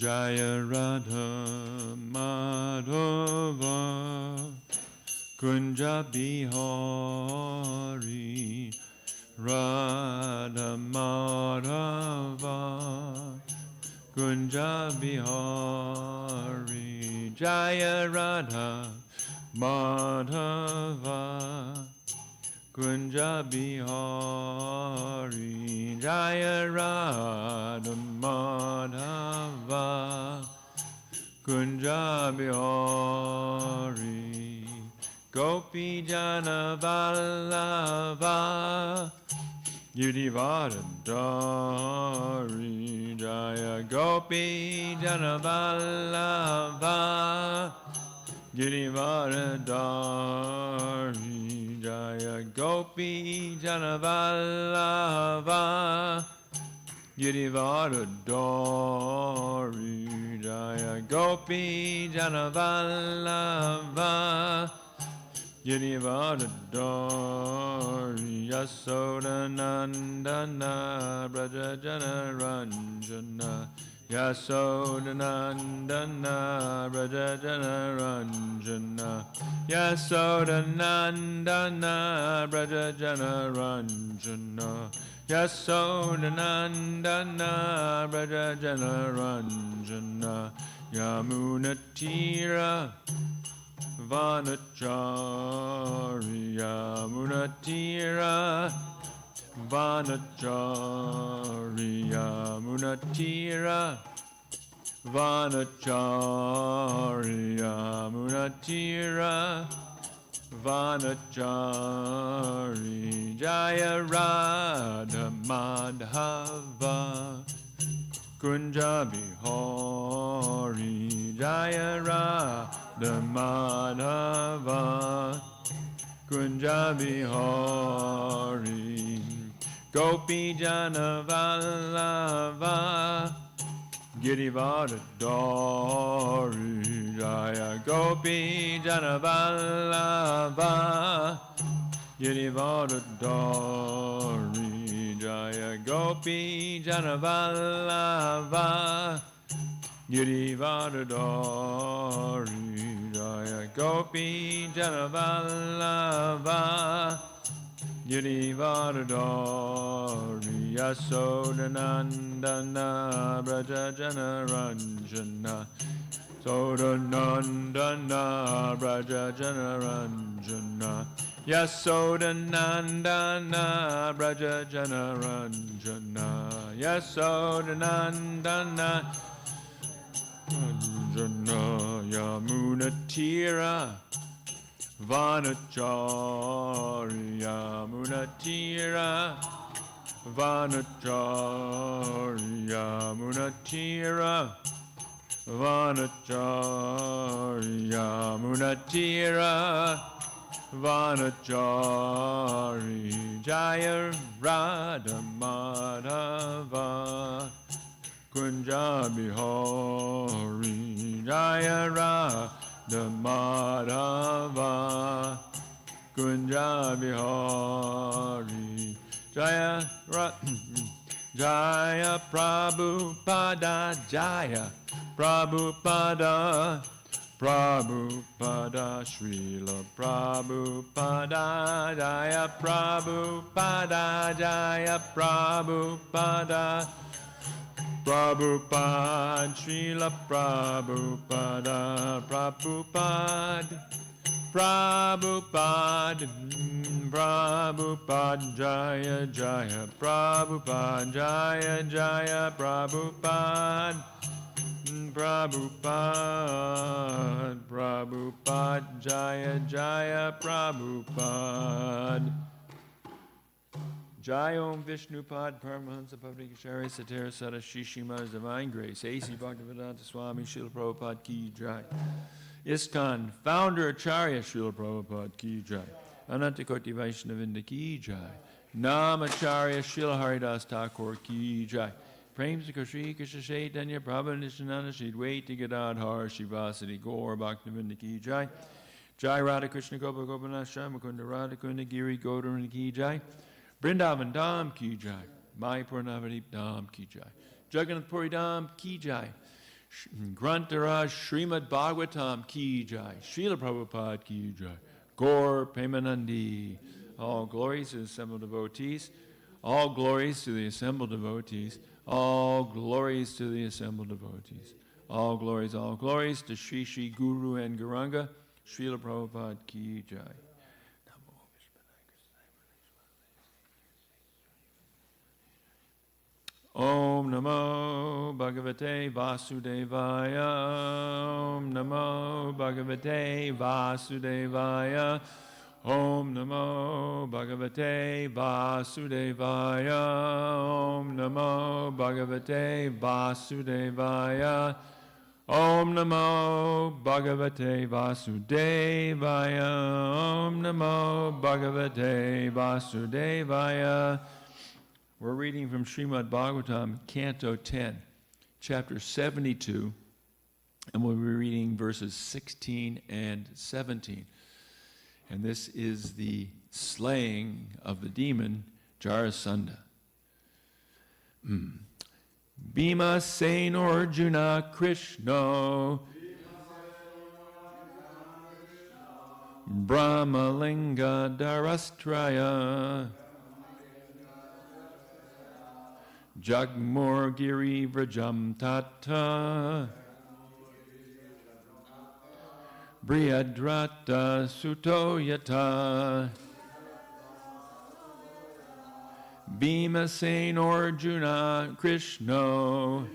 Jaya Radha Madhava Kunja Bihari Radha Madhava Kunja Bihari Jaya Radha Madhava Kunja Bihari Jaya Radha Madhava Kunja Bihari Gopi Jana Vallabha Yudhivardhari Jaya Gopi Jana Vallabha Yudhivardhari Jaya Gopi Jana Vallabha Yudhivardhari Jaya Gopi Jana Vallabha Yudhivardhari Yasodanandana Braja Jana Ranjana Yasodanandana Braja Jana Ranjana Yasodanandana Braja Jana Ranjana Yasodanandana Braja Jana Ranjana Yamunatira Vanachari Yamunatira Vanachari Yamunatira Vanachari Yamunatira Vanachari Jaya Radha Madhava Kunja Bihari Jaya Radha Madhava Kunja Bihari Gopi Jana Vallabha Girivardhari Jaya Gopi Jana Vallabha Girivardhari Jaya Gopi Jana Vallabha Girivardhari Jaya Gopi Jana Vallabha Girivardhari Yasodanandana Braja Jana Ranjana Sodanandana Braja Jana Ranjana Yasodanandana Braja Jana Ranjana Yasodanandana Ranjana Yamunatira Vanachari Yamunatira Vanachari Yamunatira Vanachari Yamunatira Vanachari Jaya Radha Madhava Kunja Bihari Jaya Radha Madhava Kunja Bihari Jaya Jaya Prabhupada Jaya Prabhupada Prabhupada Srila Prabhupada Jaya Prabhupada Jaya Prabhupada Prabhupada Srila Prabhupada Prabhupada Prabhupada Prabhupada Jaya Jaya Prabhupada Jaya Jaya Prabhupada Prabhupada Prabhupada Jaya Jaya Prabhupada Jai Om Vishnupad Paramahansa Pavadikacharya Satara Sada Shishima's Divine Grace A.C. Bhaktivedanta Swami Srila Prabhupada Ki Jai ISKCON Founder Acharya Srila Prabhupada Ki Jai Anantakoti Vaishnavinda Ki Jai Namacharya Srila Haridas Thakur Ki Jai Prem Shri Krishna Chaitanya Prabhu Nishananda Shri Dvaita Gadadhar Shivasati Gaur Bhaktivedanta Ki Jai Jai Radha Krishna Gopa Gopinath Mukunda Radha Kunda Giri Govardhan Ki Jai Vrindavan Dham Ki Jai Mayapur Navadip Dham Ki Jai Jagannath Puri Dham Ki Jai Grantara Srimad Bhagavatam Ki Jai. Srila Prabhupada Ki Jai. Gaur Premanandi. All glories to the assembled devotees. All glories to the assembled devotees. All glories to the assembled devotees. All glories to Shri Shri Guru and Gauranga. Srila Prabhupada Ki Jai. Om Namo Bhagavate Vasudevaya. Om Namo Bhagavate Vasudevaya. Om Namo Bhagavate Vasudevaya. Om Namo Bhagavate Vasudevaya. Om Namo Bhagavate Vasudevaya. Om Namo Bhagavate Vasudevaya. We're reading from Srimad Bhagavatam, Canto 10, Chapter 72, and we'll be reading verses 16 and 17. And this is the slaying of the demon Jarasandha. Bhima Senorjuna Krishna Brahmalinga Darastraya Jagmor Giri Vrajam Tata Brihadrata Sutoyata Bhimasen Arjuna Krishna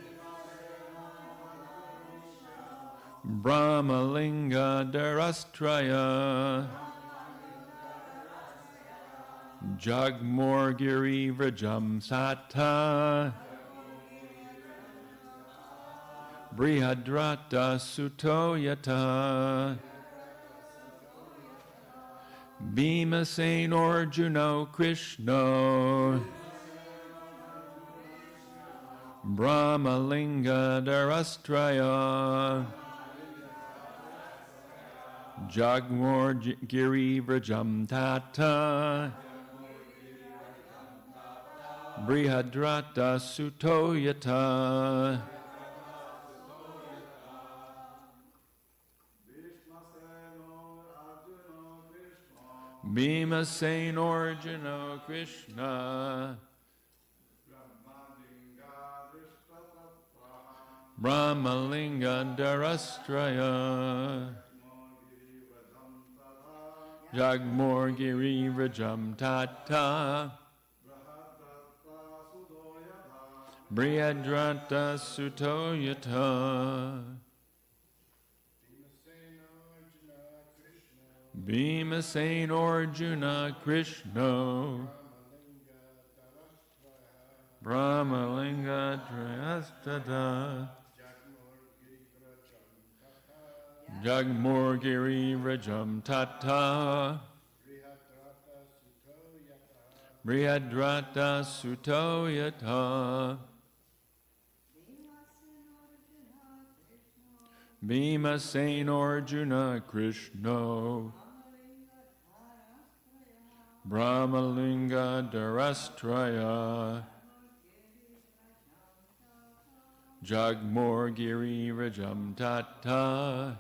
Brahmalinga Darastraya Jagmor Giri Vrajam Sata Brihadrata Sutoyata Bhimasen Arjuna Krishna Brahmalinga Darastraya Jagmor Giri Vrajam Tata Brihadrata Sutoyata Bhimasen Arjuna Krishna Brahmalinga Darastraya Jagmor Giri Vrajam Tata Brihadrata Sutoyata Bhimasen Arjuna Krishna Brahmalinga Trayastada Jagmor Giri Vrajam Tata Brihadrata Sutoyata Bhimasen Arjuna Krishna Brahmalinga Darastraya Jagmor Giri Vrajam Tata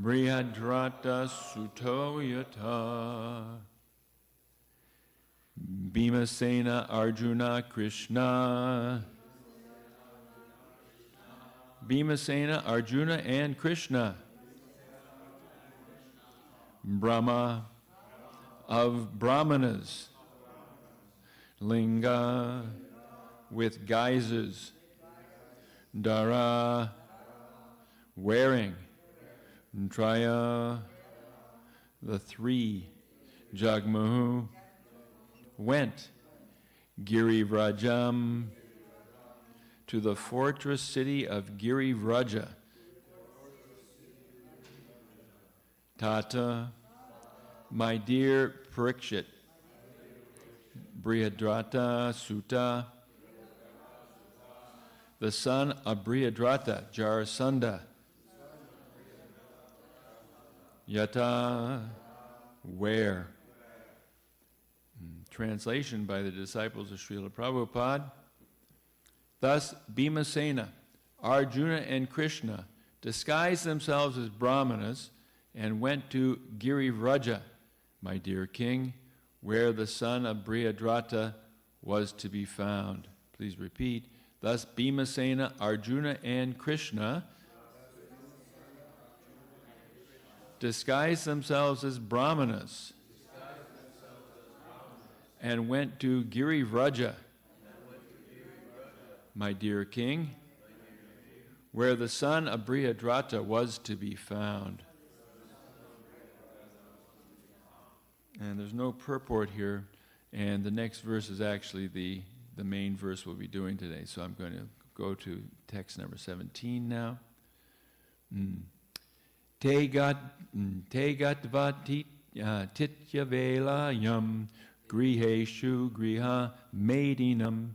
Brihadrata Sutoyata Bhimasena Arjuna Krishna Bhimasena Arjuna and Krishna Brahma of Brahmanas Linga with guises Dara wearing Traya the three Jagmuhu went Girivrajam to the fortress city of Girivraja Tata my dear Parikshit Brihadrata Sutta the son of Brihadrata Jarasandha Yata where translation by the disciples of Srila Prabhupada Thus Bhimasena, Arjuna, and Krishna disguised themselves as brahmanas and went to Girivraja, my dear king, where the son of Brihadrata was to be found. Please repeat. Thus Bhimasena, Arjuna, and Krishna disguised themselves as brahmanas and went to Girivraja, my dear king, where the son of Brihadrata was to be found. And there's no purport here, and the next verse is actually the main verse we'll be doing today. So I'm going to go to text number 17 now. Te gatva titya vela yam griheshu griha medinam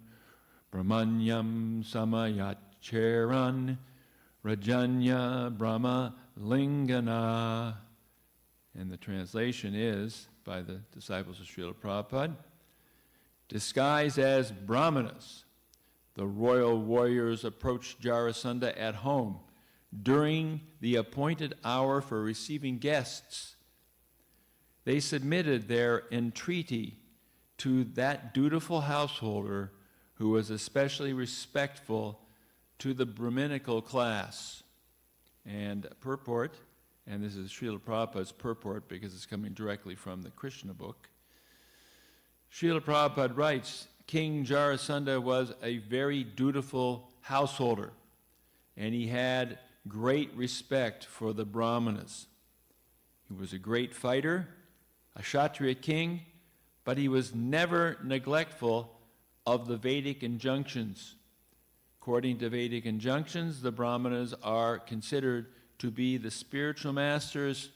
brahmanyam samayacheran rajanya brahma lingana. And the translation is, by the disciples of Srila Prabhupada, disguised as brahmanas, the royal warriors approached Jarasandha at home during the appointed hour for receiving guests. They submitted their entreaty to that dutiful householder who was especially respectful to the Brahminical class. And purport, and this is Srila Prabhupada's purport because it's coming directly from the Krishna book. Srila Prabhupada writes, King Jarasandha was a very dutiful householder, and he had great respect for the Brahmanas. He was a great fighter, a Kshatriya king, but he was never neglectful of the Vedic injunctions. According to Vedic injunctions, the Brahmanas are considered to be the spiritual masters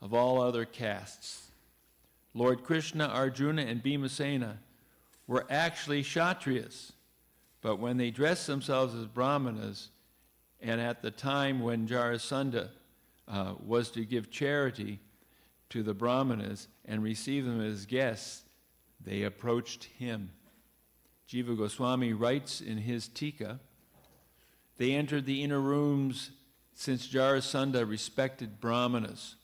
of all other castes. Lord Krishna, Arjuna, and Bhimasena were actually Kshatriyas, but when they dressed themselves as Brahmanas, and at the time when Jarasandha was to give charity to the Brahmanas and receive them as guests, they approached him. Jiva Goswami writes in his Tika, they entered the inner rooms since Jarasandha respected Brahmanas.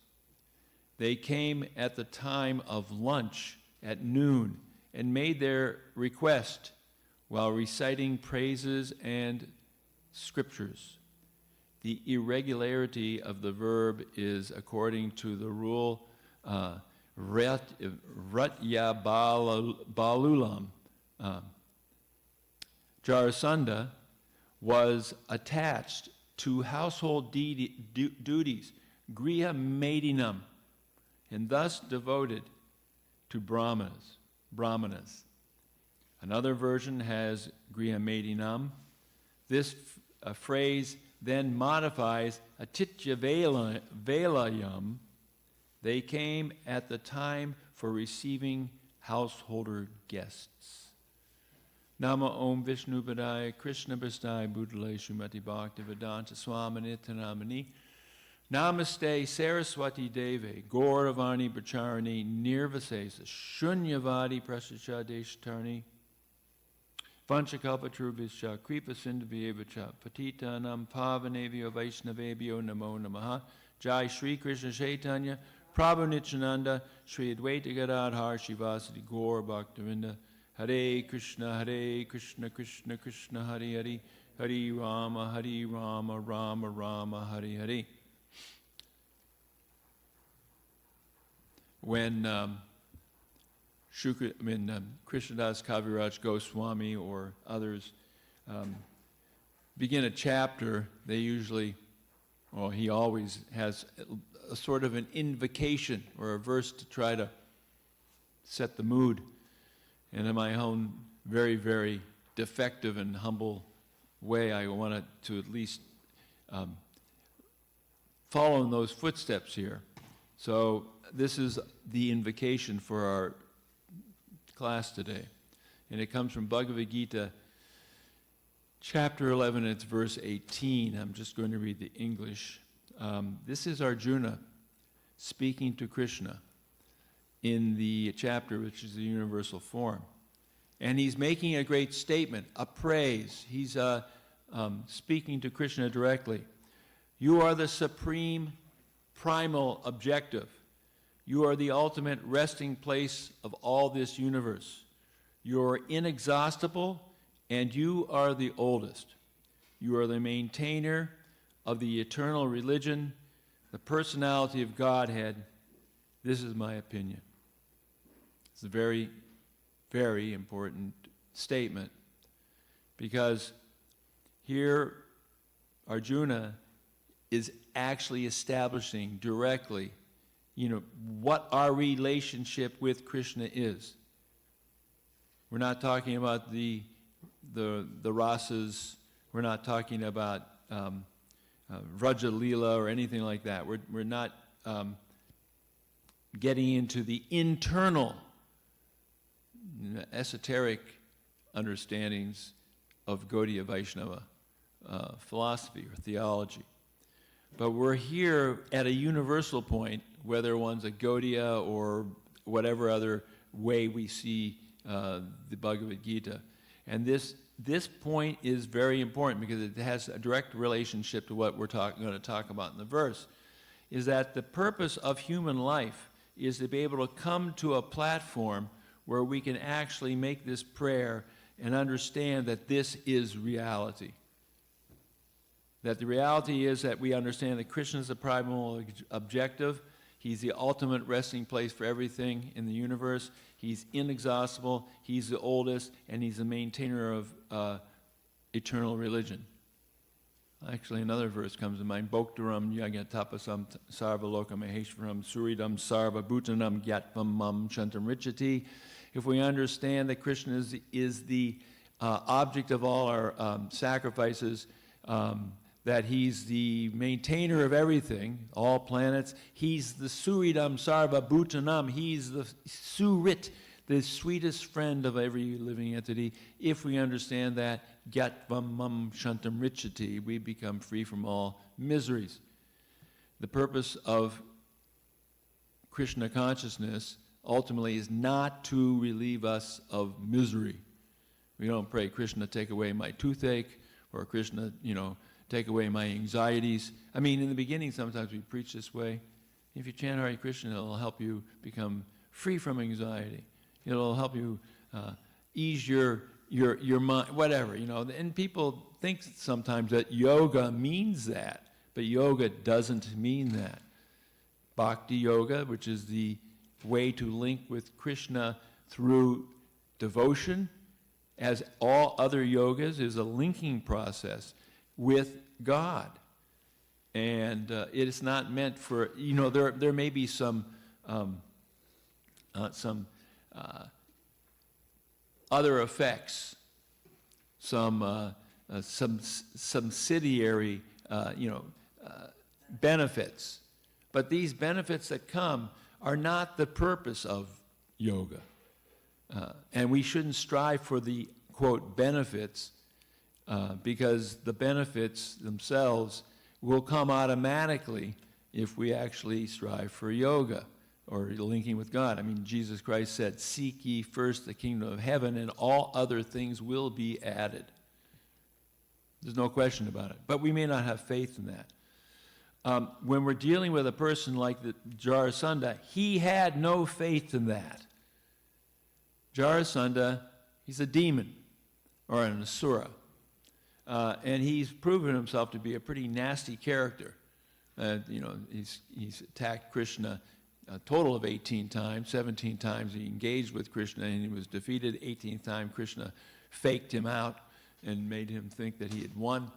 They came at the time of lunch at noon and made their request while reciting praises and scriptures. The irregularity of the verb is according to the rule Ratya Balulam. Jarasandha was attached to household duties, Griha Medinam, and thus devoted to Brahmanas. Another version has Griha Medinam. This phrase then modifies Atitya Velayam. They came at the time for receiving householder guests. Nama Om Vishnu Padaya Krishna Bhastai Bhutale Srimati Bhakti Vedanta Swami Nityanamani Namaste Saraswati Deve Gauravani Bracharani Nirvasesa Shunyavadi Prasasha Deshatarni Vanchakalpatrubhischa Kripa Sindhavyevacha Patitanam Pavanevyo Vaishnavebhyo Namo Namaha Jai Shri Krishna Chaitanya Prabhu Nityananda Shri Advaita Gadadhar Shivasati Gaur Bhaktavinda Hare Krishna Krishna Krishna Hare Hare Hare Rama Rama Rama Hare Hare. When Krishnadas Kaviraj Goswami or others begin a chapter, they usually, he always has a sort of an invocation or a verse to try to set the mood. And in my own very, very defective and humble way, I wanted to at least follow in those footsteps here. So this is the invocation for our class today. And it comes from Bhagavad Gita, chapter 11, it's verse 18. I'm just going to read the English. This is Arjuna speaking to Krishna in the chapter which is the universal form. And he's making a great statement, a praise. He's speaking to Krishna directly. You are the supreme, primal objective. You are the ultimate resting place of all this universe. You are inexhaustible, and you are the oldest. You are the maintainer of the eternal religion, the personality of Godhead. This is my opinion. It's a very, very important statement, because here Arjuna is actually establishing directly, what our relationship with Krishna is. We're not talking about the rasas. We're not talking about Vraja Leela or anything like that. We're not getting into the internal esoteric understandings of Gaudiya Vaishnava philosophy or theology. But we're here at a universal point, whether one's a Gaudiya or whatever other way we see the Bhagavad Gita. And this point is very important because it has a direct relationship to what we're going to talk about in the verse, is that the purpose of human life is to be able to come to a platform where we can actually make this prayer and understand that this is reality. That the reality is that we understand that Krishna is the primal objective. He's the ultimate resting place for everything in the universe. He's inexhaustible, he's the oldest, and he's the maintainer of eternal religion. Actually, another verse comes to mind. Bhoktaram yagatapasam sarva loka maheshwaram suridam sarva bhutanam gyatvam mam shantam richati. If we understand that Krishna is the object of all our sacrifices, that he's the maintainer of everything, all planets, he's the suridam sarva bhutanam, he's the surit, the sweetest friend of every living entity. If we understand that, gyatvam mam shantam richati, we become free from all miseries. The purpose of Krishna consciousness ultimately is not to relieve us of misery. We don't pray, Krishna, take away my toothache, or Krishna, take away my anxieties. I mean, in the beginning, sometimes we preach this way. If you chant Hare Krishna, it'll help you become free from anxiety. It'll help you ease your mind, whatever, And people think sometimes that yoga means that, but yoga doesn't mean that. Bhakti yoga, which is the way to link with Krishna through devotion, as all other yogas, is a linking process with God. And it is not meant for, there may be some other effects, some subsidiary, benefits. But these benefits that come are not the purpose of yoga. And we shouldn't strive for the, quote, benefits, because the benefits themselves will come automatically if we actually strive for yoga or linking with God. I mean, Jesus Christ said, "Seek ye first the kingdom of heaven, and all other things will be added." There's no question about it. But we may not have faith in that. When we're dealing with a person like the Jarasandha, he had no faith in that. Jarasandha, he's a demon, or an asura. And he's proven himself to be a pretty nasty character. He's attacked Krishna a total of 18 times. 17 times he engaged with Krishna and he was defeated. 18th time Krishna faked him out and made him think that he had won.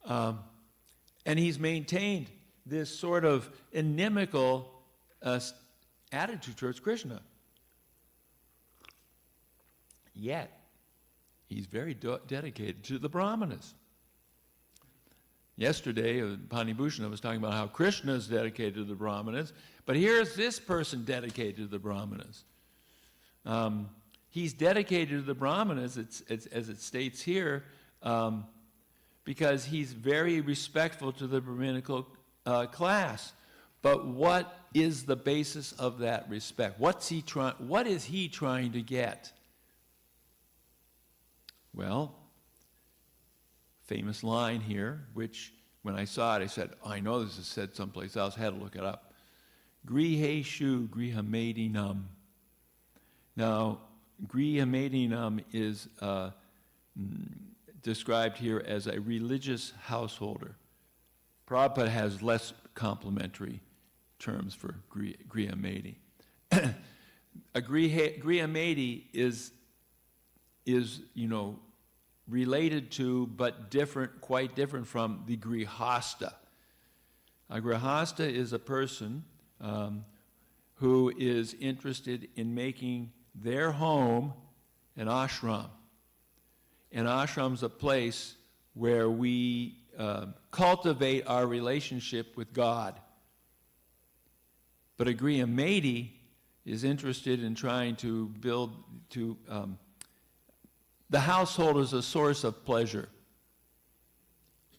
And he's maintained this sort of inimical attitude towards Krishna. Yet, he's very dedicated to the Brahmanas. Yesterday, Pani Bhushan was talking about how Krishna is dedicated to the Brahmanas, but here's this person dedicated to the Brahmanas. He's dedicated to the Brahmanas, as it states here, because he's very respectful to the Brahminical class. But what is the basis of that respect? What is he trying to get? Well, famous line here, which when I saw it, I said, I know this is said someplace else. I had to look it up. Grihe shu griha medinam. Now, griha medinam is described here as a religious householder. Prabhupada has less complimentary terms for griha medi. A griha medi is related to, but different, quite different from the grihasta. A grihasta is a person who is interested in making their home an ashram. An ashram is a place where we cultivate our relationship with God. But a griha medi is interested in trying to build, the household is a source of pleasure.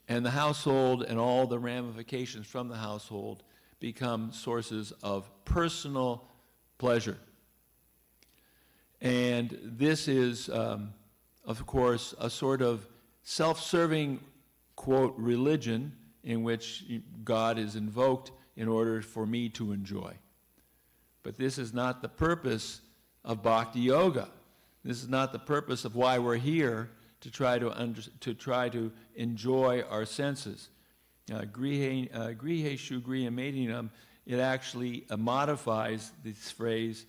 And the household and all the ramifications from the household become sources of personal pleasure. And this is, of course, a sort of self-serving, quote, religion in which God is invoked in order for me to enjoy. But this is not the purpose of Bhakti Yoga. This is not the purpose of why we're here, to try to enjoy our senses. Grihe shu griha medinam, it actually modifies this phrase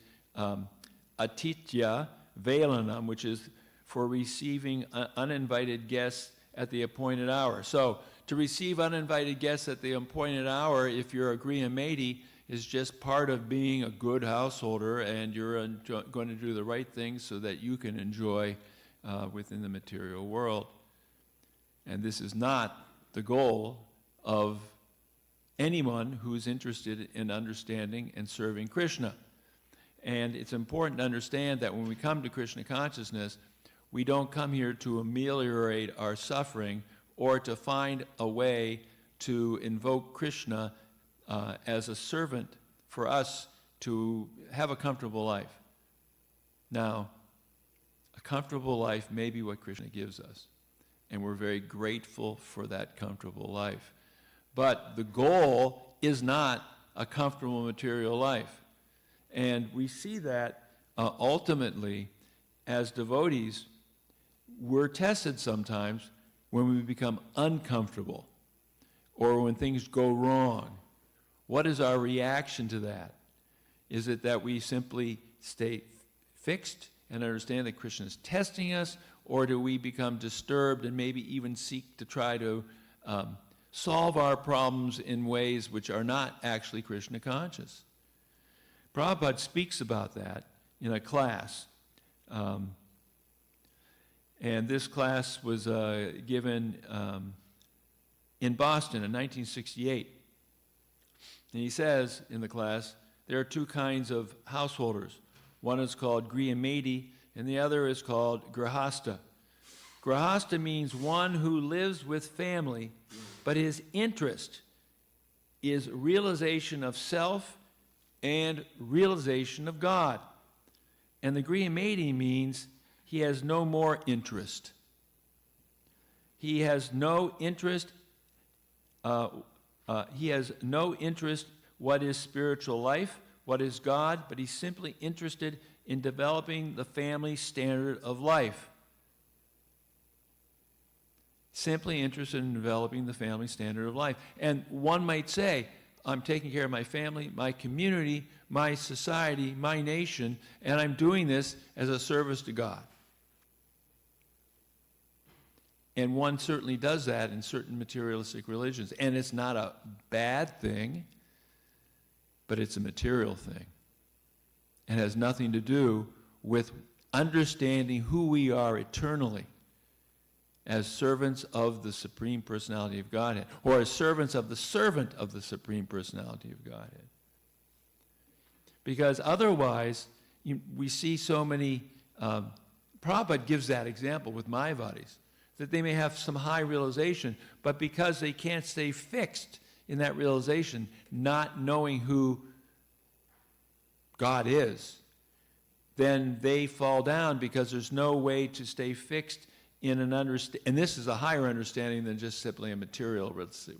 atitya velanam, which is for receiving uninvited guests at the appointed hour. So to receive uninvited guests at the appointed hour, if you're a griha medi, is just part of being a good householder, and you're going to do the right things so that you can enjoy within the material world. And this is not the goal of anyone who's interested in understanding and serving Krishna. And it's important to understand that when we come to Krishna consciousness, we don't come here to ameliorate our suffering or to find a way to invoke Krishna as a servant for us to have a comfortable life. Now, a comfortable life may be what Krishna gives us, and we're very grateful for that comfortable life. But the goal is not a comfortable material life. And we see that ultimately, as devotees, we're tested sometimes when we become uncomfortable or when things go wrong. What is our reaction to that? Is it that we simply stay fixed and understand that Krishna is testing us, or do we become disturbed and maybe even seek to try to solve our problems in ways which are not actually Krishna conscious? Prabhupada speaks about that in a class. And this class was given in Boston in 1968. And he says in the class, there are two kinds of householders. One is called griha medi, and the other is called grihasta. Grihasta means one who lives with family, but his interest is realization of self and realization of God. And the griha medi means he has no more interest. He has no interest. He has no interest what is spiritual life, what is God, but he's simply interested in developing the family standard of life. Simply interested in developing the family standard of life. And one might say, I'm taking care of my family, my community, my society, my nation, and I'm doing this as a service to God. And one certainly does that in certain materialistic religions. And it's not a bad thing, but it's a material thing. It has nothing to do with understanding who we are eternally as servants of the Supreme Personality of Godhead, or as servants of the servant of the Supreme Personality of Godhead. Because otherwise, we see so many, Prabhupada gives that example with Mayavadis, that they may have some high realization, but because they can't stay fixed in that realization, not knowing who God is, then they fall down because there's no way to stay fixed in an and this is a higher understanding than just simply a materialistic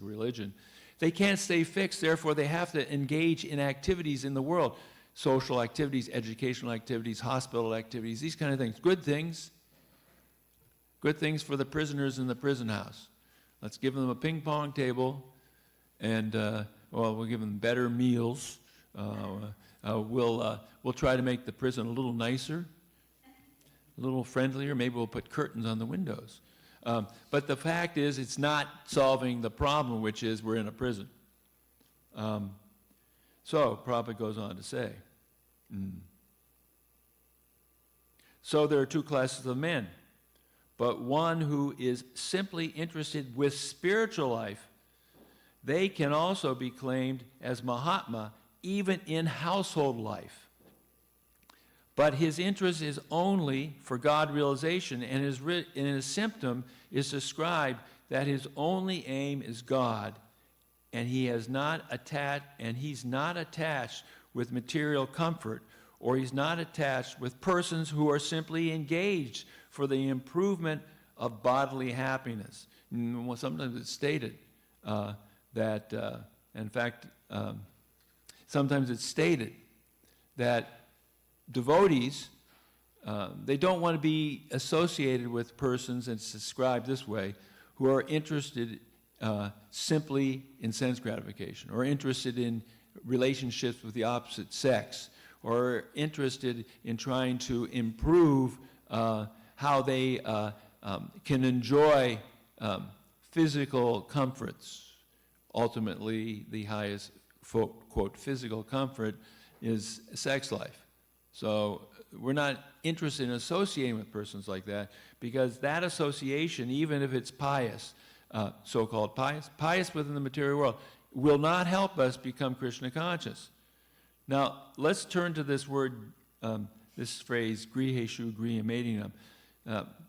religion. They can't stay fixed, therefore they have to engage in activities in the world. Social activities, educational activities, hospital activities, these kind of things. Good things. Good things for the prisoners in the prison house. Let's give them a ping pong table, and we'll give them better meals. We'll try to make the prison a little nicer, a little friendlier. Maybe we'll put curtains on the windows. But the fact is, it's not solving the problem, which is we're in a prison. So Prabhupada goes on to say, so there are two classes of men, but one who is simply interested with spiritual life, they can also be claimed as Mahatma even in household life. But his interest is only for God realization, and his symptom is described that his only aim is God, and he's not attached with material comfort, or he's not attached with persons who are simply engaged for the improvement of bodily happiness. Sometimes it's stated sometimes it's stated that devotees, they don't want to be associated with persons, and it's described this way, who are interested simply in sense gratification, or interested in relationships with the opposite sex, or interested in trying to improve how they can enjoy physical comforts. Ultimately, the highest, quote, physical comfort is sex life. So we're not interested in associating with persons like that, because that association, even if it's pious, so-called pious within the material world, will not help us become Krishna conscious. Now, let's turn to this word, this phrase, griheshu griyametinam.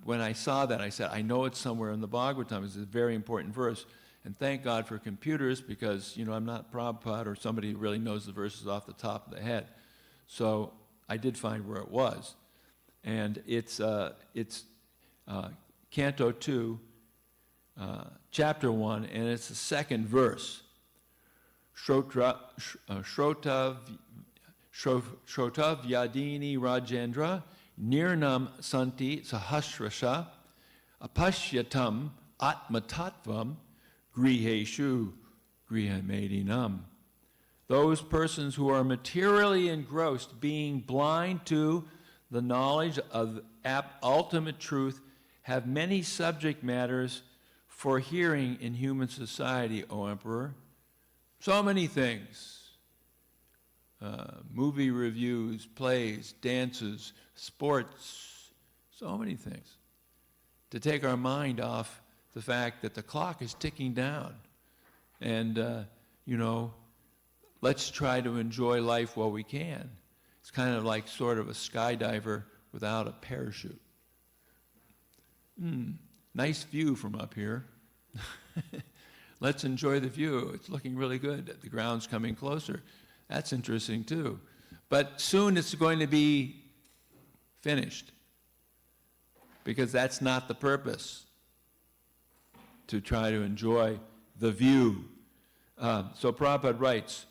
When I saw that, I said, I know it's somewhere in the Bhagavatam. It's a very important verse. And thank God for computers, because, I'm not Prabhupada or somebody who really knows the verses off the top of the head. So I did find where it was. And it's Canto 2, Chapter 1, and it's the second verse. Shrotavyadini Rajendra Nirnam Santi Sahasrasha Apashyatam Atmatatvam Griheshu Grihamedinam. Those persons who are materially engrossed, being blind to the knowledge of ultimate truth, have many subject matters for hearing in human society, O Emperor. So many things. Movie reviews, plays, dances, sports, so many things. To take our mind off the fact that the clock is ticking down. And, let's try to enjoy life while we can. It's kind of like sort of a skydiver without a parachute. Nice view from up here. Let's enjoy the view. It's looking really good. The ground's coming closer. That's interesting too. But soon it's going to be finished, because that's not the purpose, to try to enjoy the view. So Prabhupada writes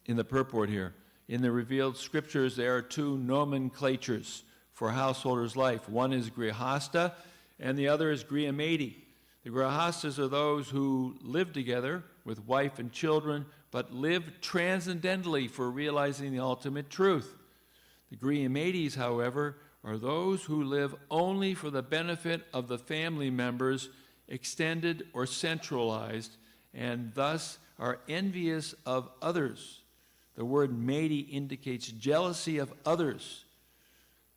in the purport here, in the revealed scriptures there are two nomenclatures for householder's life. One is grihasta and the other is griyameti. The grihastas are those who live together with wife and children, but live transcendently for realizing the ultimate truth. The griyametis, however, are those who live only for the benefit of the family members, extended or centralized, and thus are envious of others. The word meti indicates jealousy of others.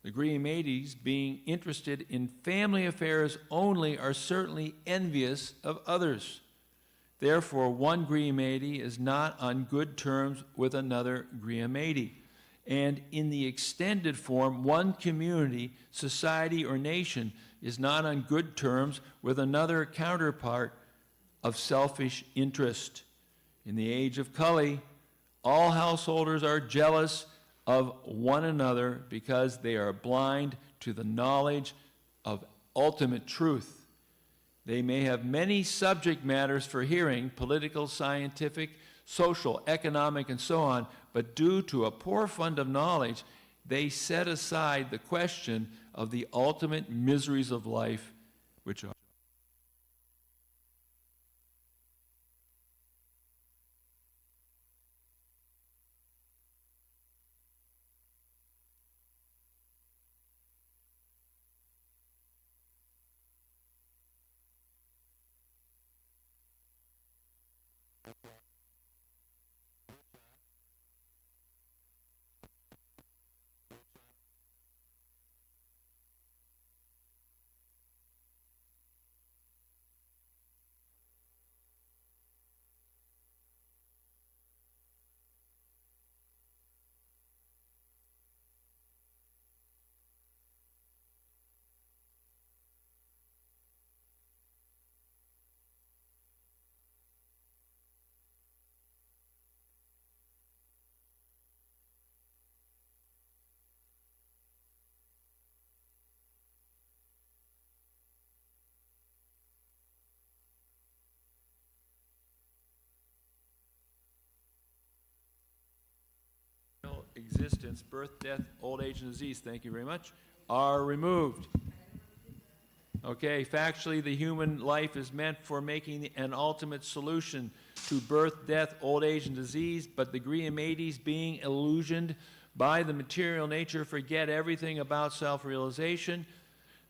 The griyametis, being interested in family affairs only, are certainly envious of others. Therefore, one griyameti is not on good terms with another griyameti. And in the extended form, one community, society, or nation is not on good terms with another counterpart of selfish interest. In the age of Kali, all householders are jealous of one another because they are blind to the knowledge of ultimate truth. They may have many subject matters for hearing, political, scientific, social, economic, and so on, but due to a poor fund of knowledge, they set aside the question of the ultimate miseries of life, which are existence, birth, death, old age, and disease, thank you very much, are removed. Okay, factually, the human life is meant for making an ultimate solution to birth, death, old age, and disease, but the Griamaides, being illusioned by the material nature, forget everything about self-realization.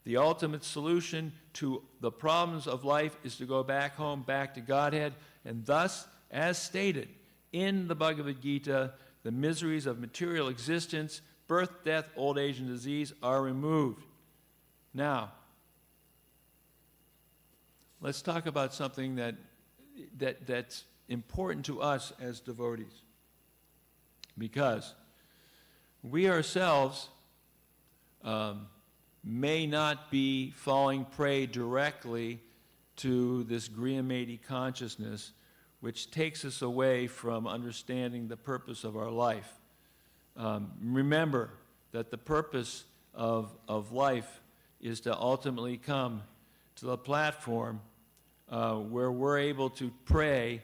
The ultimate solution to the problems of life is to go back home, back to Godhead, and thus, as stated in the Bhagavad Gita, the miseries of material existence, birth, death, old age, and disease are removed. Now, let's talk about something that's important to us as devotees. Because we ourselves may not be falling prey directly to this Griamaidi consciousness, which takes us away from understanding the purpose of our life. Remember that the purpose of life is to ultimately come to the platform where we're able to pray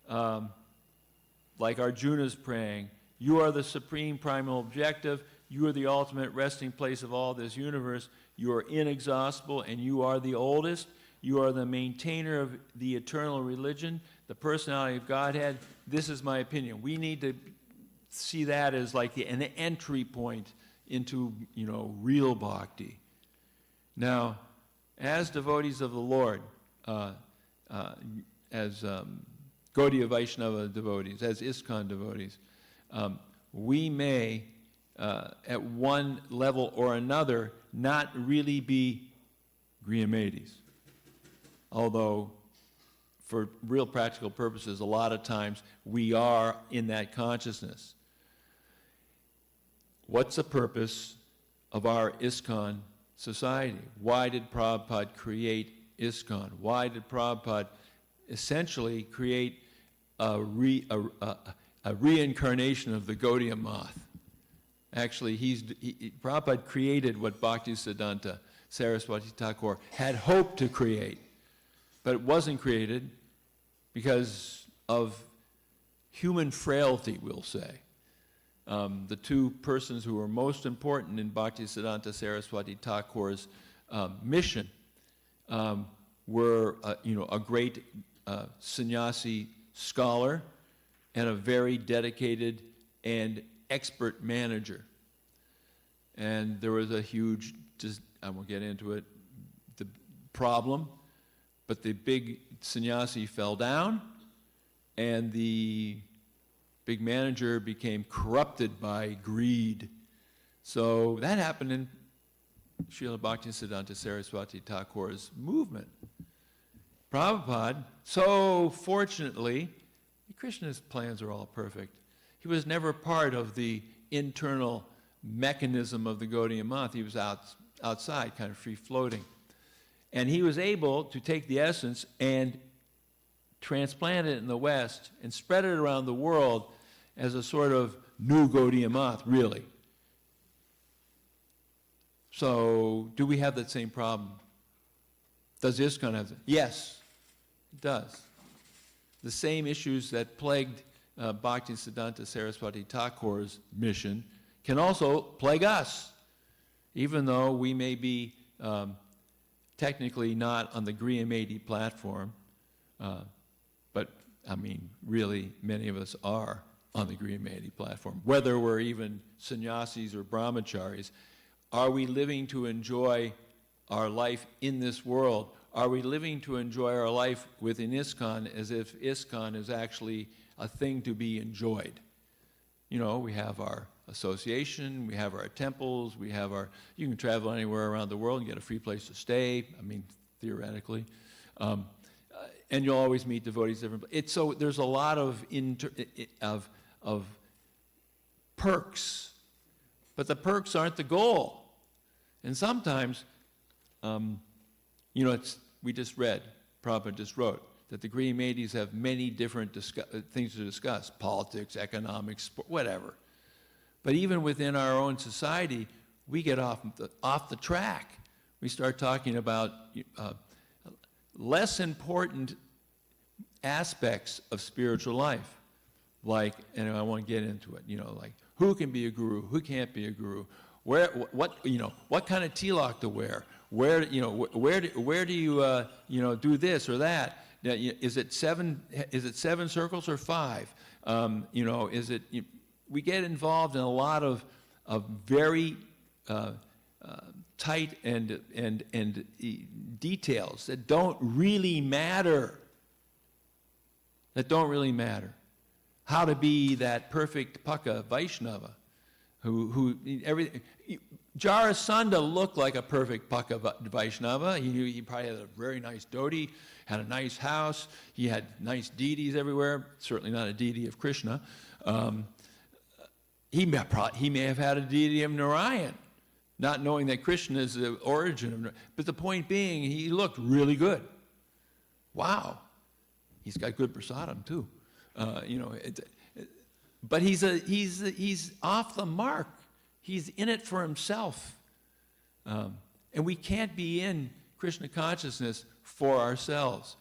like Arjuna's praying. You are the supreme primal objective. You are the ultimate resting place of all this universe. You are inexhaustible, and you are the oldest. You are the maintainer of the eternal religion, the personality of Godhead. This is my opinion. We need to see that as like an entry point into, real bhakti. Now, as devotees of the Lord, as Gaudiya Vaishnava devotees, as ISKCON devotees, we may, at one level or another, not really be Griamaides. Although, for real practical purposes, a lot of times we are in that consciousness. What's the purpose of our ISKCON society? Why did Prabhupada create ISKCON? Why did Prabhupada essentially create a reincarnation of the Gaudiya moth? Actually, Prabhupada created what Bhaktisiddhanta Saraswati Thakur had hoped to create, but it wasn't created because of human frailty, we'll say. The two persons who were most important in Bhaktisiddhanta Saraswati Thakur's mission were, a great sannyasi scholar and a very dedicated and expert manager. And there was a huge, I won't get into it, the problem, but the big sannyasi fell down, and the big manager became corrupted by greed. So that happened in Srila Bhaktisiddhanta Saraswati Thakur's movement. Prabhupada, so fortunately, Krishna's plans are all perfect. He was never part of the internal mechanism of the Gaudiya moth. He was outside, kind of free-floating. And he was able to take the essence and transplant it in the West and spread it around the world as a sort of new Gaudiya moth, really. So do we have that same problem? Does ISKCON have it? Yes, it does. The same issues that plagued Bhakti-Siddhanta Saraswati Thakur's mission can also plague us, even though we may be technically not on the Griyamedi platform, but I mean, really, many of us are on the Griyamedi platform, whether we're even sannyasis or brahmacharis. Are we living to enjoy our life in this world? Are we living to enjoy our life within ISKCON as if ISKCON is actually a thing to be enjoyed? You know, we have our association, we have our temples, we have our, you can travel anywhere around the world and get a free place to stay, I mean, theoretically. And you'll always meet devotees different. It's so there's a lot of perks, but the perks aren't the goal. And sometimes, you know, we just read, Prabhupada just wrote, that the Griyamedis have many different things to discuss, politics, economics, sport, whatever. But even within our own society, we get off the track. We start talking about less important aspects of spiritual life, like, and I won't get into it, you know, like who can be a guru, who can't be a guru, what kind of tilak to wear, where do you you know, do this or that? Is it seven circles or 5? You know, we get involved in a lot of very tight and details that don't really matter. How to be that perfect Paka Vaishnava, who everything. Jarasandha looked like a perfect Paka Vaishnava. He probably had a very nice dhoti, had a nice house. He had nice deities everywhere. Certainly not a deity of Krishna. He may have had a deity of Narayan, not knowing that Krishna is the origin of Narayan. But the point being, he looked really good. Wow. He's got good prasadam too. You know, but he's off the mark. He's in it for himself. And we can't be in Krishna consciousness for ourselves.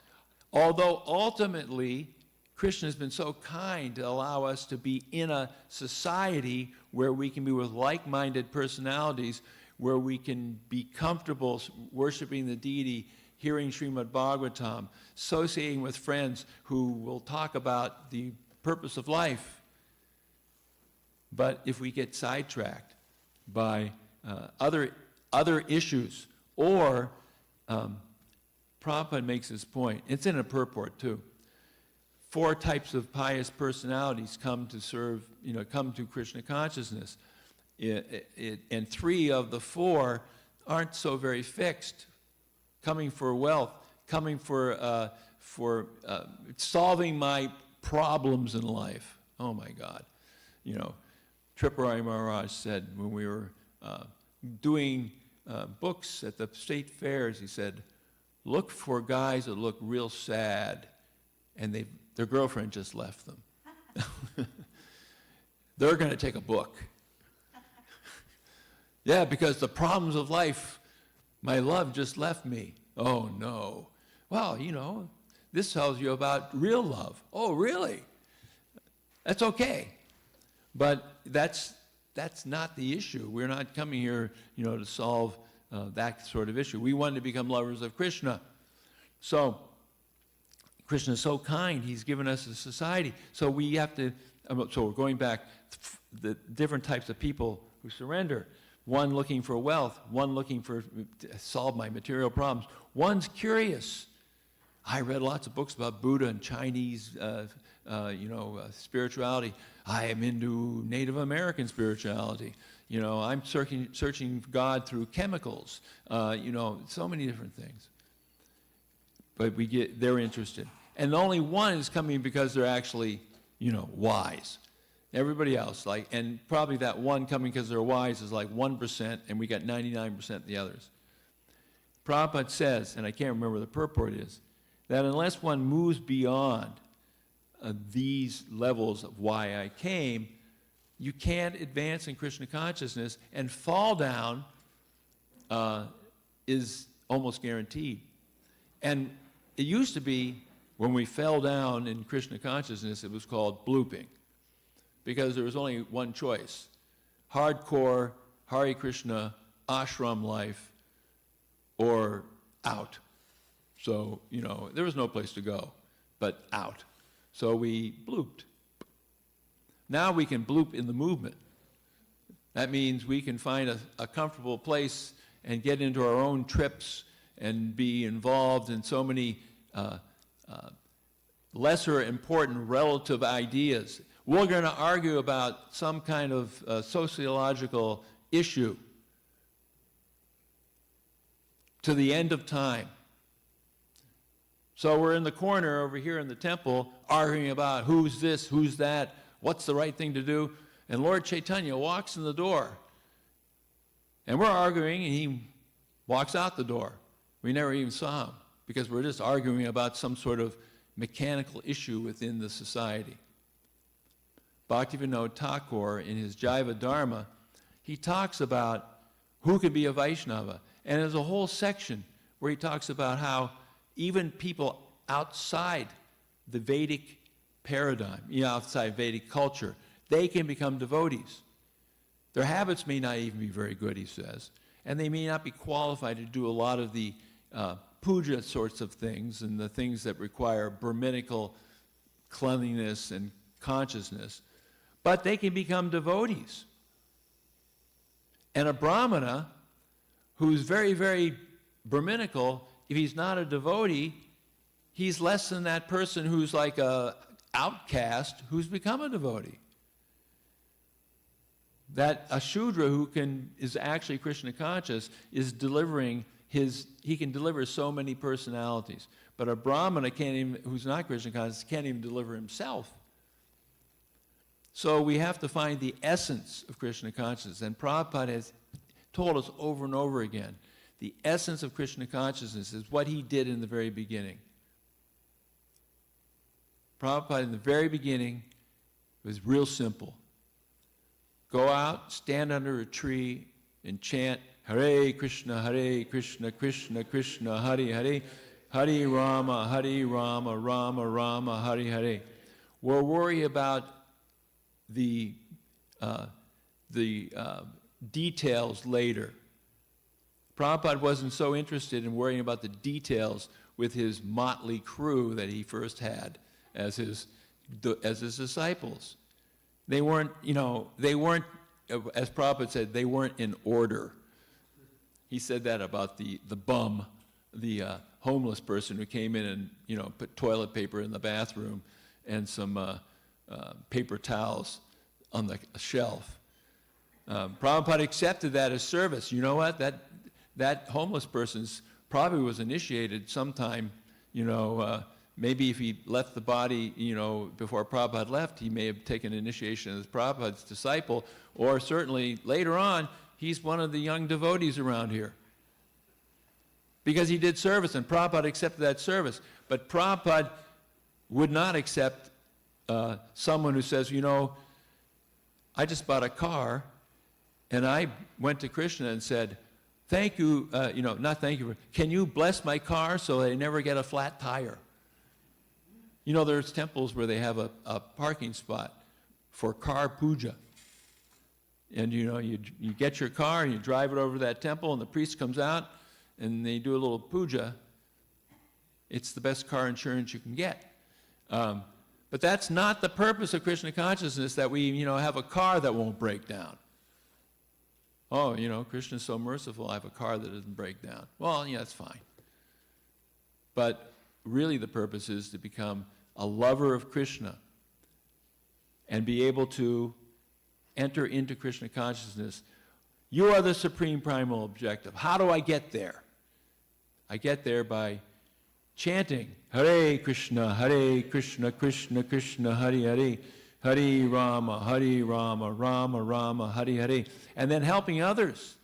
Although ultimately, Krishna has been so kind to allow us to be in a society where we can be with like-minded personalities, where we can be comfortable worshiping the deity, hearing Srimad Bhagavatam, associating with friends who will talk about the purpose of life. But if we get sidetracked by other issues, or Prabhupada makes this point, it's in a purport too. 4 types of pious personalities come to serve, you know, come to Krishna consciousness. And 3 of the 4 aren't so very fixed. Coming for wealth, coming for solving my problems in life. Oh my God. You know, Tripurari Maharaj said when we were doing books at the state fairs, he said, look for guys that look real sad, and their girlfriend just left them. They're going to take a book. Yeah, because the problems of life, my love just left me. Oh no. Well, you know, this tells you about real love. Oh, really? That's okay. But that's not the issue. We're not coming here, you know, to solve that sort of issue. We want to become lovers of Krishna. So Krishna is so kind. He's given us a society. So we have to, so we're going back, the different types of people who surrender. One looking for wealth, one looking to solve my material problems. One's curious. I read lots of books about Buddha and Chinese, spirituality. I am into Native American spirituality. You know, I'm searching God through chemicals. You know, so many different things. But they're interested. And only one is coming because they're actually, you know, wise. Everybody else, and probably that one coming because they're wise is like 1%, and we got 99% the others. Prabhupada says, and I can't remember what the purport is, that unless one moves beyond these levels of why I came, you can't advance in Krishna consciousness and fall down is almost guaranteed. And it used to be, when we fell down in Krishna consciousness, it was called blooping, because there was only one choice: hardcore Hare Krishna ashram life or out. So, you know, there was no place to go but out. So we blooped. Now we can bloop in the movement. That means we can find a comfortable place and get into our own trips and be involved in so many lesser important relative ideas. We're going to argue about some kind of sociological issue to the end of time. So we're in the corner over here in the temple arguing about who's this, who's that, what's the right thing to do. And Lord Chaitanya walks in the door. And we're arguing, and he walks out the door. We never even saw him, because we're just arguing about some sort of mechanical issue within the society. Bhaktivinoda Thakur, in his Jaiva Dharma, he talks about who could be a Vaishnava. And there's a whole section where he talks about how even people outside the Vedic paradigm, outside Vedic culture, they can become devotees. Their habits may not even be very good, he says, and they may not be qualified to do a lot of the puja sorts of things and the things that require Brahminical cleanliness and consciousness, but they can become devotees. And a Brahmana who's very, very Brahminical, if he's not a devotee, he's less than that person who's like a outcast who's become a devotee. That a Shudra who is actually Krishna conscious is delivering he can deliver so many personalities. But a Brahmana who's not Krishna conscious can't even deliver himself. So we have to find the essence of Krishna consciousness. And Prabhupada has told us over and over again, the essence of Krishna consciousness is what he did in the very beginning. Prabhupada in the very beginning was real simple. Go out, stand under a tree, and chant Hare Krishna, Krishna Krishna, Hare Hare, Hare Rama, Rama Rama, Hare Hare. We'll worry about the details later. Prabhupada wasn't so interested in worrying about the details with his motley crew that he first had as his disciples. They weren't, as Prabhupada said, they weren't in order. He said that about the bum, the homeless person who came in and, put toilet paper in the bathroom and some paper towels on the shelf. Prabhupada accepted that as service. You know what? That homeless person probably was initiated sometime, maybe if he left the body, before Prabhupada left, he may have taken initiation as Prabhupada's disciple, or certainly later on, he's one of the young devotees around here. Because he did service, and Prabhupada accepted that service. But Prabhupada would not accept someone who says, I just bought a car, and I went to Krishna and said, thank you, not thank you, can you bless my car so I never get a flat tire? There's temples where they have a parking spot for car puja. And, you get your car and you drive it over to that temple, and the priest comes out and they do a little puja. It's the best car insurance you can get. But that's not the purpose of Krishna consciousness, that we, have a car that won't break down. Oh, Krishna's so merciful, I have a car that doesn't break down. Well, yeah, that's fine. But really the purpose is to become a lover of Krishna and be able to enter into Krishna consciousness. You are the supreme primal objective. How do I get there? I get there by chanting Hare Krishna, Krishna Krishna, Hare Hare, Hare Rama, Rama Rama, Hare Hare, and then helping others.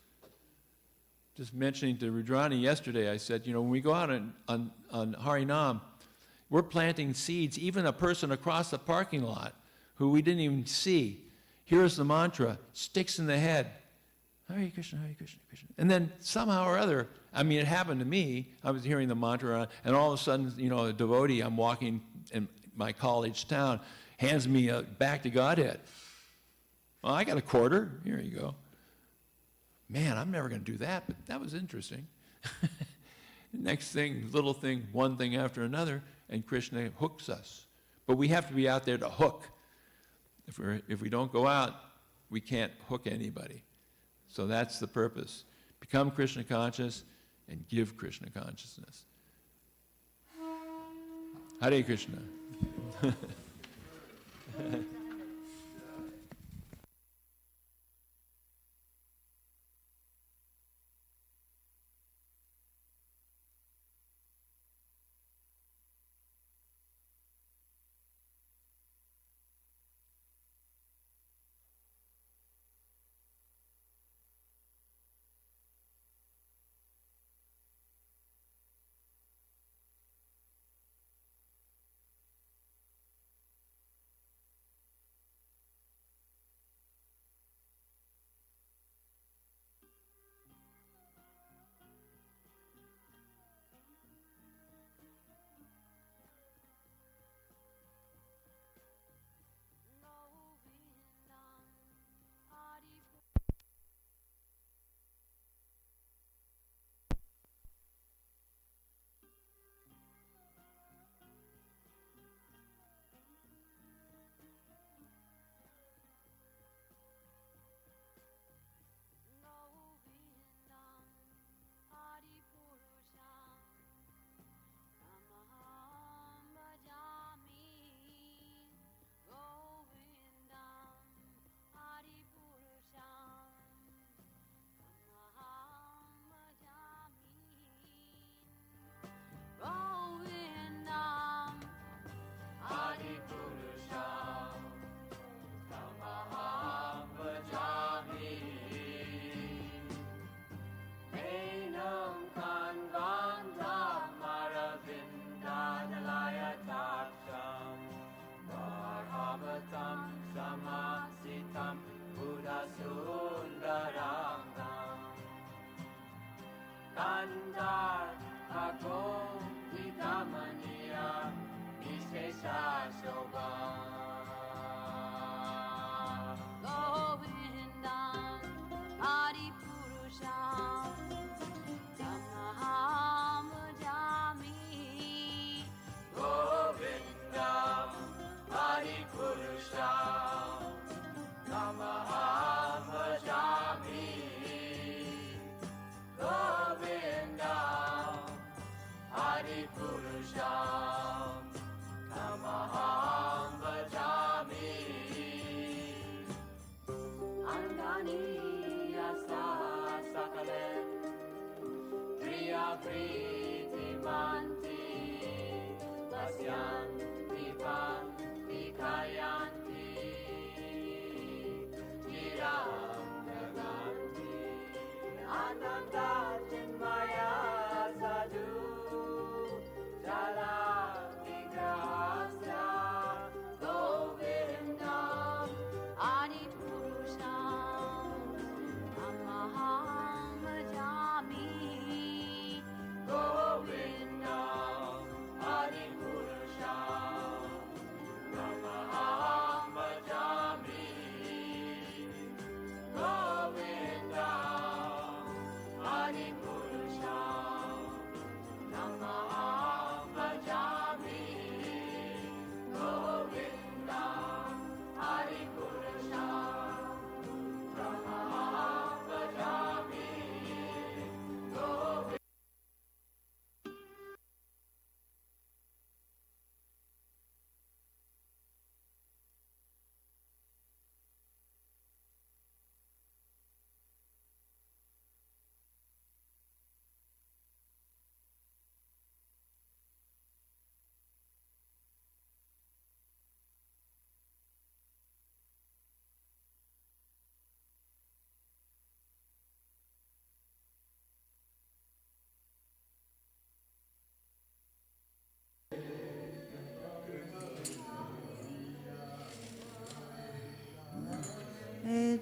Just mentioning to Rudrani yesterday, I said, when we go out on Harinam, we're planting seeds. Even a person across the parking lot who we didn't even see hears the mantra, sticks in the head. Hare Krishna, Hare Krishna, Krishna. And then somehow or other, I mean, it happened to me. I was hearing the mantra, and all of a sudden, you know, a devotee, I'm walking in my college town, hands me back to Godhead. Well, I got a quarter. Here you go. Man, I'm never going to do that, but that was interesting. Next thing, little thing, one thing after another, and Krishna hooks us. But we have to be out there to hook. If we don't go out, we can't hook anybody. So that's the purpose. Become Krishna conscious and give Krishna consciousness. Hare Krishna.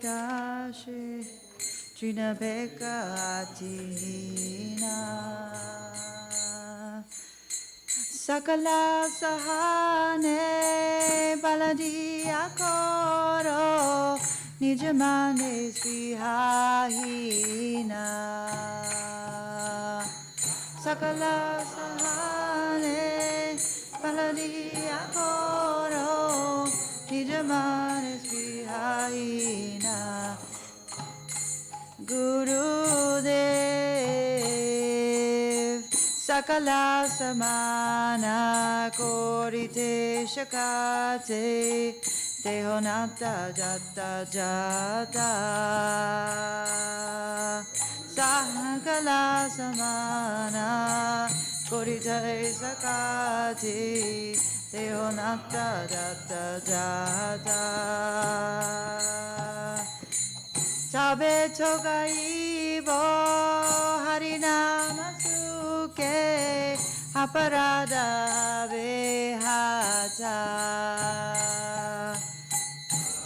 Dashi Trina Pekatina Sakala Sahane Baladia Koro Nijamane Svihahina Sakala Sahane Baladia Koro Nijamane Svihahina Gurudev Sakala Samana Korite Shakate Tehonata Jata Jata Sakala Samana Korite Shakate Tehonata Jata Jata Tabe Togaibo Harinama Suke Aparada Behata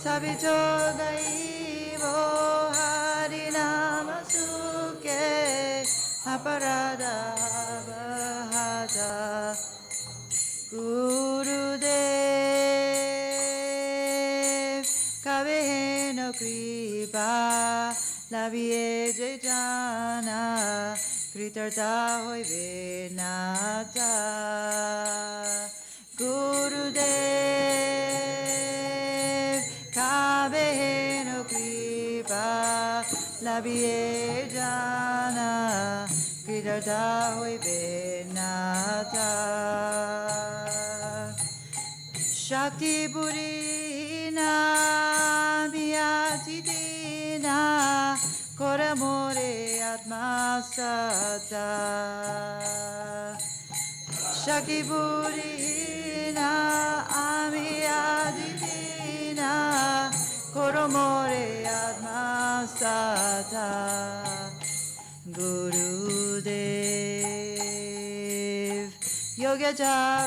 Tabe Togaibo Harinama Suke Aparada Behata Gurudev Kabeheno Kripa Lavie Jana Kritarta Hoive Nata Gurudev Kabeheno Kripa Lavie Jana Kritarta Hoive Nata Shakti Purina Vyatidina Koramore Atmasata Shakti Purina Amiyadidina Koramore Atmasata Gurudev Yoga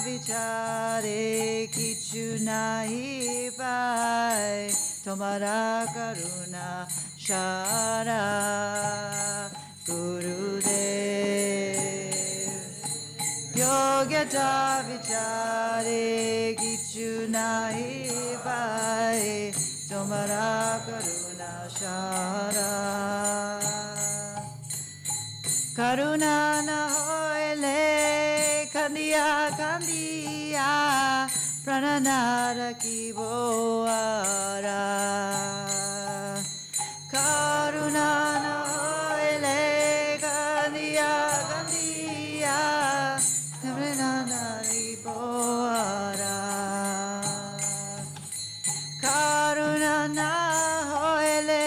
Vichare Kichu Nahi Pai Tomara Karuna Shara Gurudev Yoga Vichare Kichu Nahi Pai Tomara Karuna Shara Karuna na hoile kandiya kandiya prananara kiboara Karuna na hoile kandiya kandiya prananara kiboara Karuna na hoile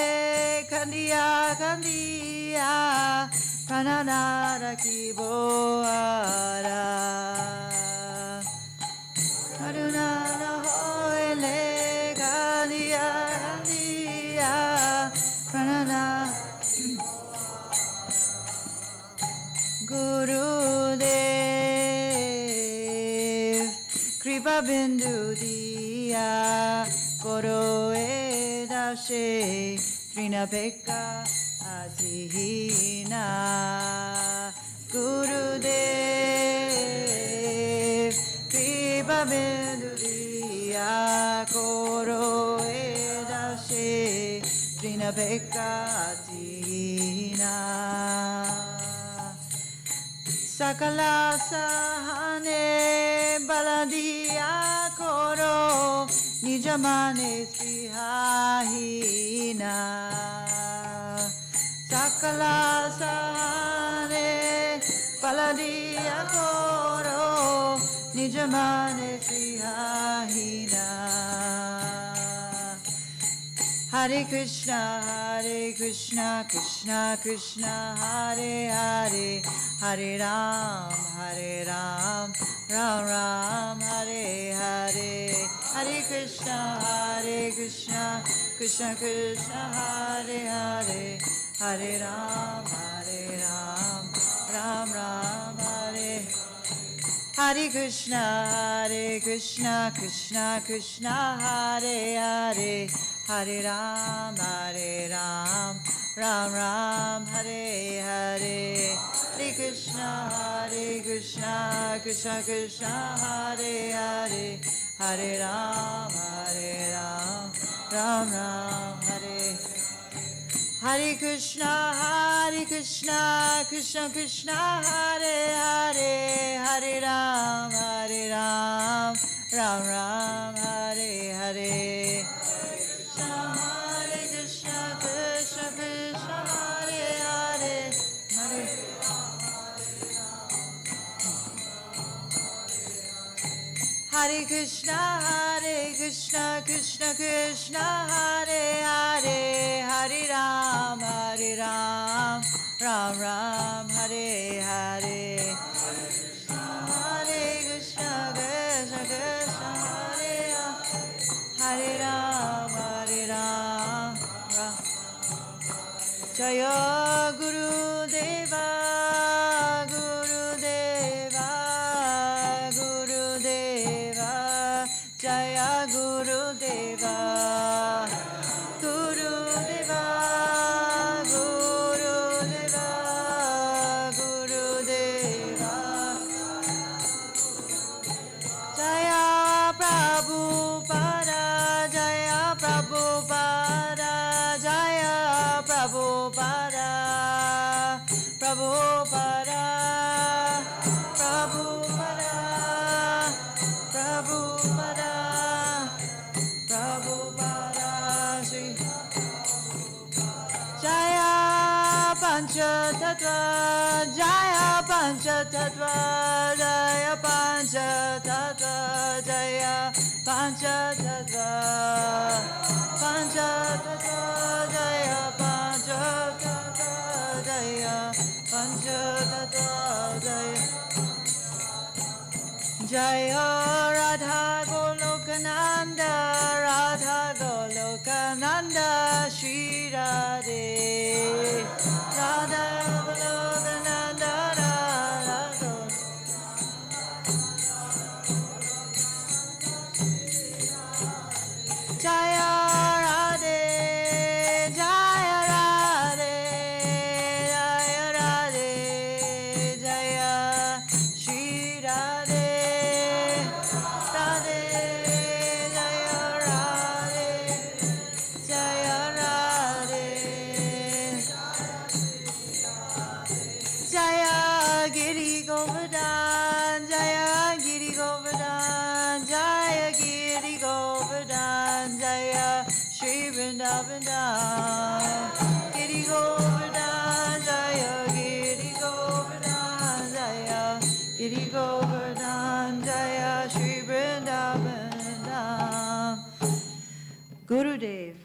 kandiya kandiya Prananara Kiboara Karunana Hoile Gandiya Gandiya Pranana Gurudev Kripa Bindu Diya Koro Edashe Trina Pekka Atihina Gurudev Kripa Binduriya Koro Edashe Trina Pekka Atihina Sakala Sahane Baladiya Koro Nijamane Svihahina Sakala Sahane Baladiya Koro Nijamane Svihahina Hare Krishna, Krishna Krishna, Hare Hare, Hare Ram, Ram Ram, Hare Hare, Hare Krishna, Krishna Krishna, Hare Hare, Hare Ram, Ram Ram, Hare Hare Krishna, Krishna Krishna, Hare Hare, Hare Ram, Ram Ram, Hare Hare, Hare Krishna, Krishna Krishna, Hare Hare, Hare Ram, Ram Ram, Hare Hare Krishna, Krishna Krishna, Hare Hare, Hare Ram, Ram Ram, Hare Hare. Hare Krishna, Krishna Krishna, Hare Hare, Hare Krishna, Krishna Krishna, Hare Hare, Hare Ram, Ram Ram, Hare Hare. Hare Krishna, Krishna Krishna, Hare Ram, Ram. Jaya Guru Deva, Guru Deva, Guru Deva, Jaya Guru Deva, Guru Deva, Guru Deva, Guru Deva, Jaya Prabhupada, Jaya Prabhupada, Jaya Prabhupada, Prabhupada, Prabhupada, Prabhupada, Prabhupada, Sri Jaya Panchatattva, Jaya Panchatattva, Jaya Panchatattva, Jaya Panchatattva, Panchatattva, Jaya Panchatattva, Jaya Panchatattva, Jaya Jaya Radha Golokananda, Radha Golokananda, Shri Radhe, Radha Golokananda, Radha Jaya Radhe, Jaya Radhe, Jaya Radhe, Jaya Shri Radhe. Vrindavan, Giri Govardhan, Jaya Giri Govardhan, Jaya Giri Govardhan, Jaya Shri Vrindavan Dham. Gurudev,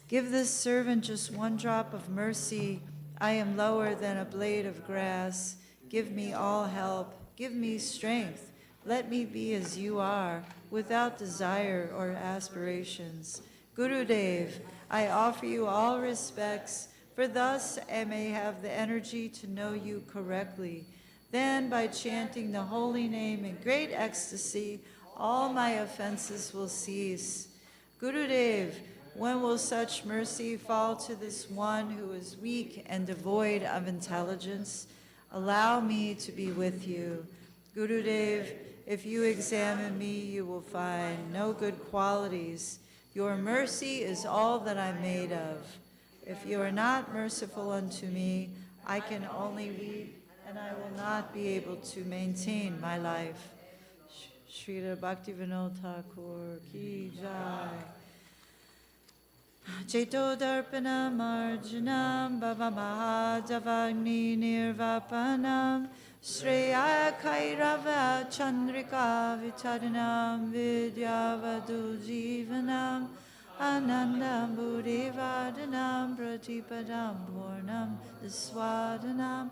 give this servant just one drop of mercy. I am lower than a blade of grass. Give me all help. Give me strength. Let me be as you are, without desire or aspirations. Gurudev, I offer you all respects, for thus I may have the energy to know you correctly. Then, by chanting the holy name in great ecstasy, all my offenses will cease. Gurudev, when will such mercy fall to this one who is weak and devoid of intelligence? Allow me to be with you. Gurudev, if you examine me, you will find no good qualities. Your mercy is all that I'm made of. If you are not merciful unto me, I can only weep, and I will not be able to maintain my life. Srila Bhaktivinoda Thakur ki jai. Cheto darpanam arjunam bhava mahadavagni nirvapanam Shreya Kairava Chandrika Vitadanam Vidyavadu Jivanam Anandam Buddhivadanam Pratipadam Purnam Diswadanam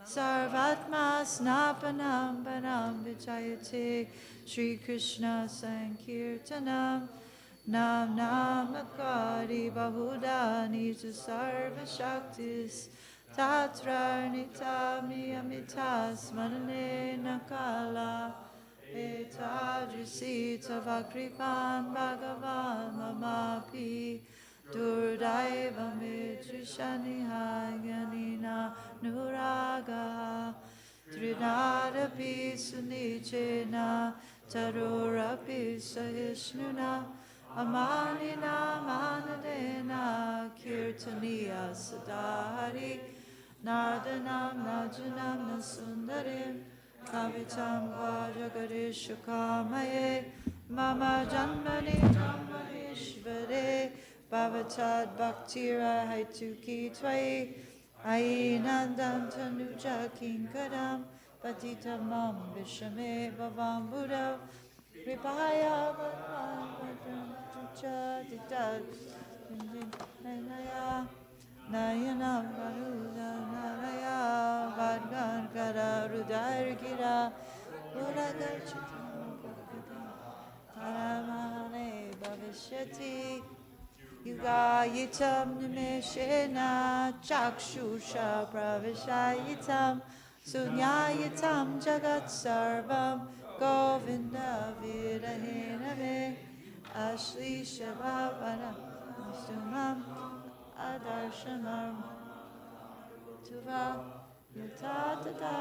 Sarvatma Snapanam Panam Vichayate Shri Krishna Sankirtanam Nam Namakari Bahuda Nita Sarva Shaktis Tatra Nitami Amitas Madane Nakala Etadrisita Vakripan Bhagavan Mamapi Durdaiva Mitrishaniha Purnapi Sunichena Tarurapi Sahishnuna Amanina Manadena Kirtaniya Sadhari Nardanam Najanam Nasundarim Kavitam Vajagadishukamaye Mama Janmani Janmanishvare Bhavatad Bhaktira Haituki Tvai Ainandam Tanuja Kinkadam Patitamam Vishame Bhavam Buddha Kripaya Bhavam Tucha Dita Naya Nayana Varuda Naraya Vadgan Kara Rudar Gira Uragachitam Taramane Bhavishyati Yuga Yitam Nimeshena Chakshusha Pravishayitam Sunyayitam Jagat Sarvam Govinda Vidahiname Ashli Shabhavana Sumam Adarshamam Tuva Yutatada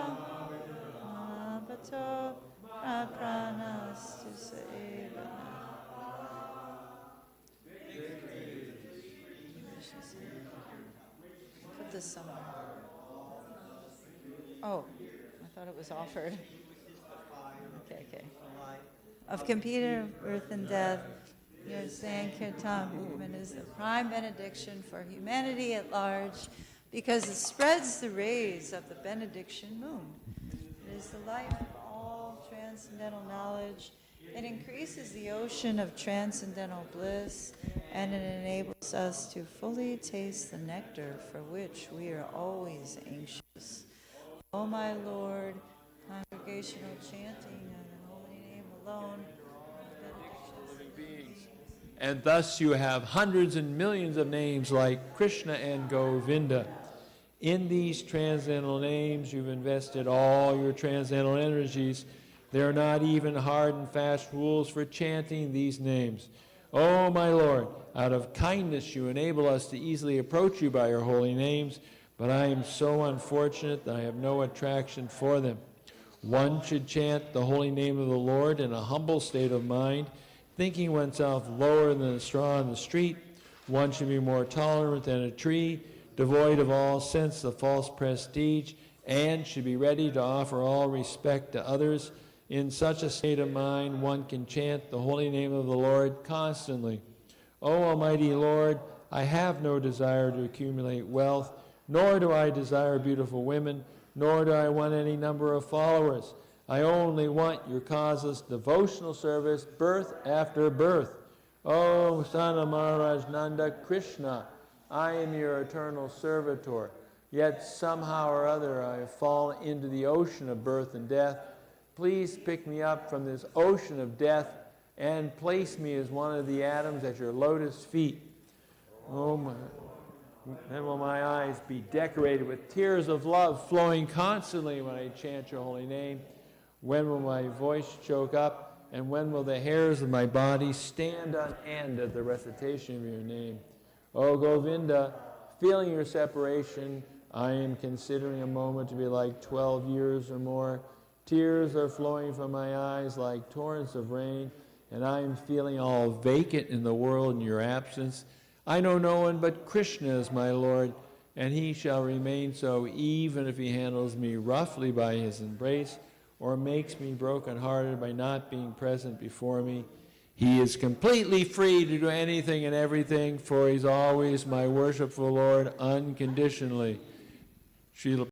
Bato Pranas Tusavana. Put this somewhere. Oh, I thought it was offered. Okay. Of computer, birth and death, your Sankirtan movement is the prime benediction for humanity at large because it spreads the rays of the benediction moon. It is the life of all transcendental knowledge. It increases the ocean of transcendental bliss, and it enables us to fully taste the nectar for which we are always anxious. O my Lord, congregational chanting of the holy name alone, and thus you have hundreds and millions of names like Krishna and Govinda. In these transcendental names, you've invested all your transcendental energies. There are not even hard and fast rules for chanting these names. Oh, my Lord, out of kindness you enable us to easily approach you by your holy names, but I am so unfortunate that I have no attraction for them. One should chant the holy name of the Lord in a humble state of mind, thinking oneself lower than a straw in the street. One should be more tolerant than a tree, devoid of all sense of false prestige, and should be ready to offer all respect to others. In such a state of mind, one can chant the holy name of the Lord constantly. O Almighty Lord, I have no desire to accumulate wealth, nor do I desire beautiful women, nor do I want any number of followers. I only want your causeless devotional service, birth after birth. O Son of Maharaj Nanda Krishna, I am your eternal servitor. Yet somehow or other I have fallen into the ocean of birth and death. Please pick me up from this ocean of death and place me as one of the atoms at your lotus feet. Then will my eyes be decorated with tears of love flowing constantly when I chant your holy name. When will my voice choke up, and when will the hairs of my body stand on end at the recitation of your name? O Govinda, feeling your separation, I am considering a moment to be like 12 years or more. Tears are flowing from my eyes like torrents of rain, and I am feeling all vacant in the world in your absence. I know no one but Krishna is my Lord, and he shall remain so even if he handles me roughly by his embrace or makes me broken-hearted by not being present before me. He is completely free to do anything and everything, for he's always my worshipful Lord unconditionally. Srila